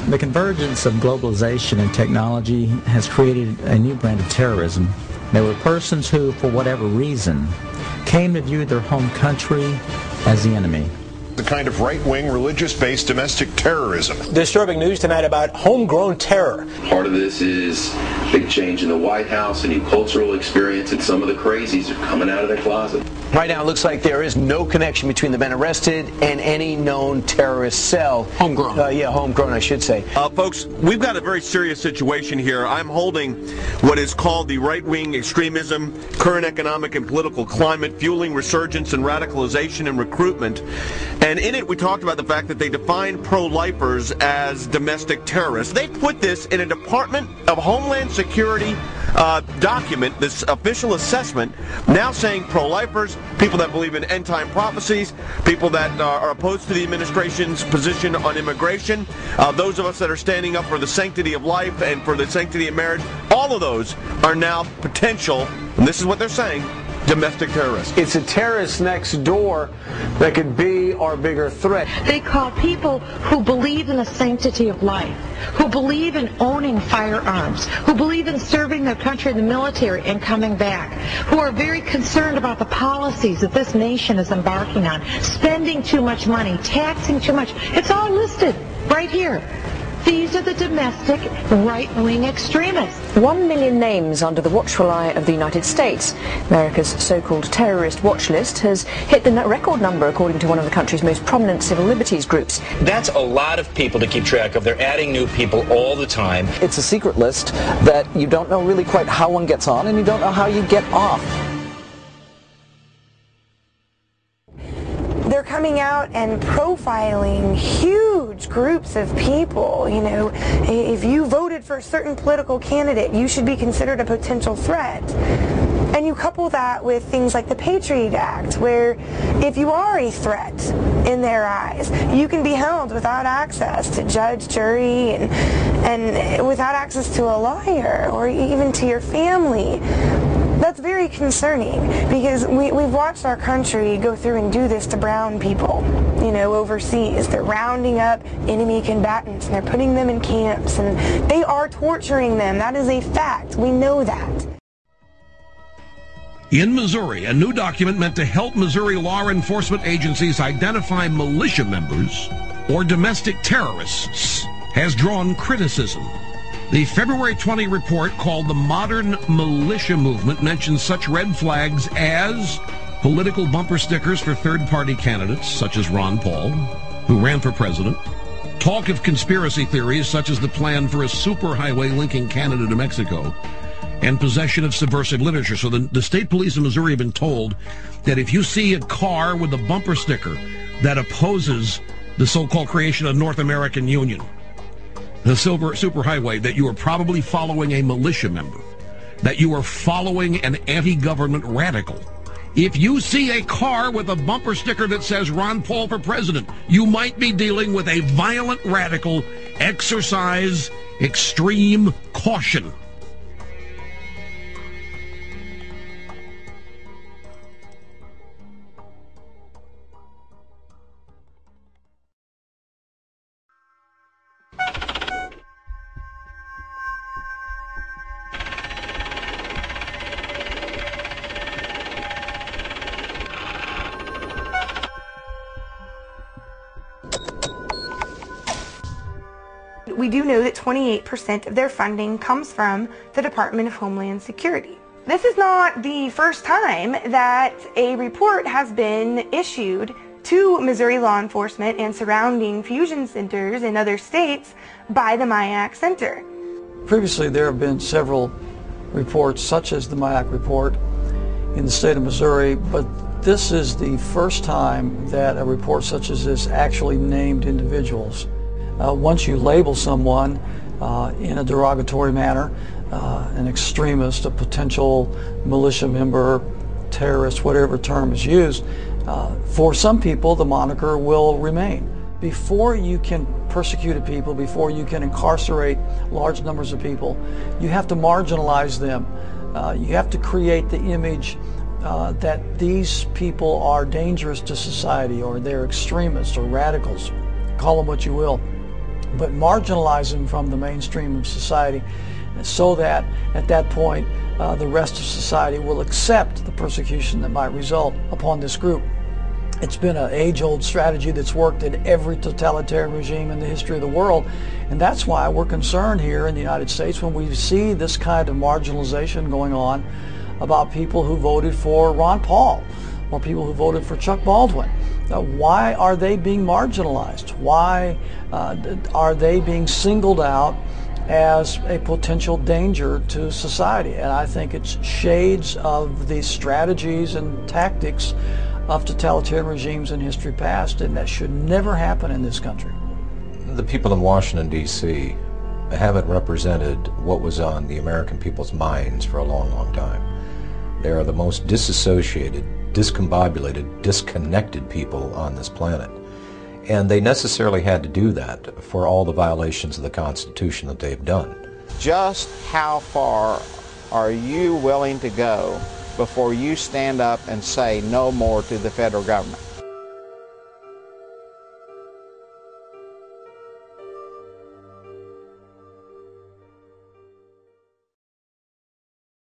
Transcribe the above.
The convergence of globalization and technology has created a new brand of terrorism. There were persons who, for whatever reason, came to view their home country as the enemy. The kind of right-wing, religious-based domestic terrorism. Disturbing news tonight about homegrown terror. Part of this is big change in the White House, a new cultural experience, and some of the crazies are coming out of their closet. Right now, it looks like there is no connection between the men arrested and any known terrorist cell. Homegrown. Homegrown, I should say. Folks, we've got a very serious situation here. I'm holding what is called the right-wing extremism, current economic and political climate, fueling resurgence and radicalization and recruitment. And in it, we talked about the fact that they define pro-lifers as domestic terrorists. They put this in a Department of Homeland Security document, this official assessment, now saying pro-lifers, people that believe in end-time prophecies, people that are opposed to the administration's position on immigration, those of us that are standing up for the sanctity of life and for the sanctity of marriage, all of those are now potential, and this is what they're saying, domestic terrorists. It's a terrorist next door that could be our bigger threat. They call people who believe in the sanctity of life, who believe in owning firearms, who believe in serving their country in the military and coming back, who are very concerned about the policies that this nation is embarking on, spending too much money, taxing too much. It's all listed right here. These are the domestic right-wing extremists. 1 million names under the watchful eye of the United States. America's so-called terrorist watch list has hit the record number according to one of the country's most prominent civil liberties groups. That's a lot of people to keep track of. They're adding new people all the time. It's a secret list that you don't know really quite how one gets on and you don't know how you get off. They're coming out and profiling huge groups of people. You know, if you voted for a certain political candidate, you should be considered a potential threat. And you couple that with things like the Patriot Act, where if you are a threat in their eyes, you can be held without access to judge, jury, and without access to a lawyer or even to your family. That's very concerning because we've watched our country go through and do this to brown people, you know, overseas. They're rounding up enemy combatants and they're putting them in camps and they are torturing them. That is a fact. We know that. In Missouri, a new document meant to help Missouri law enforcement agencies identify militia members or domestic terrorists has drawn criticism. The February 20 report called the Modern Militia Movement mentions such red flags as political bumper stickers for third-party candidates, such as Ron Paul, who ran for president, talk of conspiracy theories, such as the plan for a superhighway linking Canada to Mexico, and possession of subversive literature. So the state police of Missouri have been told that if you see a car with a bumper sticker that opposes the so-called creation of North American Union, the superhighway, that you are probably following a militia member, that you are following an anti-government radical. If you see a car with a bumper sticker that says Ron Paul for president, you might be dealing with a violent radical. Exercise extreme caution. We do know that 28% of their funding comes from the Department of Homeland Security. This is not the first time that a report has been issued to Missouri law enforcement and surrounding fusion centers in other states by the MIAC Center. Previously, there have been several reports, such as the MIAC report in the state of Missouri, but this is the first time that a report such as this actually named individuals. Once you label someone in a derogatory manner, an extremist, a potential militia member, terrorist, whatever term is used, for some people the moniker will remain. Before you can persecute people, before you can incarcerate large numbers of people, you have to marginalize them. You have to create the image that these people are dangerous to society, or they're extremists or radicals. Call them what you will. but marginalize them from the mainstream of society so that at that point the rest of society will accept the persecution that might result upon this group. It's been an age-old strategy that's worked in every totalitarian regime in the history of the world, and that's why we're concerned here in the United States when we see this kind of marginalization going on about people who voted for Ron Paul or people who voted for Chuck Baldwin. Why are they being marginalized? Why are they being singled out as a potential danger to society? And I think it's shades of the strategies and tactics of totalitarian regimes in history past, and that should never happen in this country. The people in Washington, D.C. haven't represented what was on the American people's minds for a long, long time. They are the most disassociated, discombobulated, disconnected people on this planet. And they necessarily had to do that for all the violations of the Constitution that they've done. Just how far are you willing to go before you stand up and say no more to the federal government?